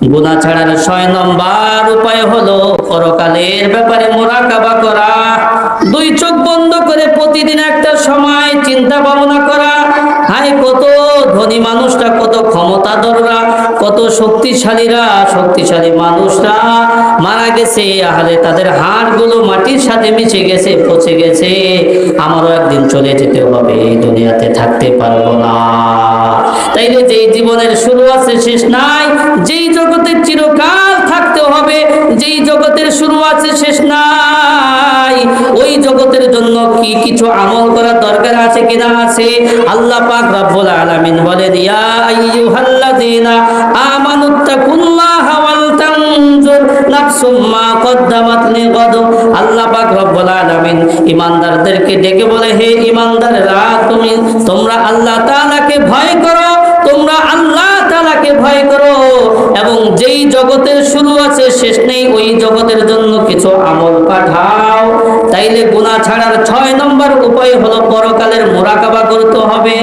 গুনাহ ছাড়ার 6 নম্বর উপায় হলো পরকালের ব্যাপারে মুরাকাবা করা। দুই চোখ বন্ধ করে প্রতিদিন একটা সময় চিন্তা ভাবনা করা, হায় কত ধনী মানুষরা, কত ক্ষমতাধররা, কত শক্তিশালী মানুষরা মারা গেছে, আহলে তাদের হাড়গুলো মাটির সাথে মিশে গেছে, পচে গেছে। আমারও একদিন চলে যেতে হবে, এই দুনিয়াতে থাকতে পারবো না। তাইলে যেই জীবনের শুরু আছে শেষ নাই, যেই জগতের চিরকাল থাকতে হবে, যেই জগতের শুরু আছে শেষ নাই, ওই জগতের জন্য কি কিছু আমল করার দরকার আছে কিনা? আছে। আল্লাহ পাক রব্বুল আলামিন বলেন, ইয়া আইয়ুহাল্লাযীনা আমানুত্তাকুল্লাহা ওয়াল তানজুর নাফসুম মা কদ্দামাত লিগাদ। আল্লাহ পাক রব্বুল আলামিন ঈমানদারদেরকে ডেকে বলে, হে ঈমানদাররা, তোমরা আল্লাহ তাআলাকে ভয় করো, তোমরা আল্লাহ তাআলাকে ভয় করো, এবং যেই জগতের শুরু আছে শেষ নেই, ওই জগতের জন্য কিছু আমল পাঠাও। তাইলে গুনাহ ছাড়ার 6 নম্বর উপায় হলো পরকালের মুরাকাবা করতে হবে।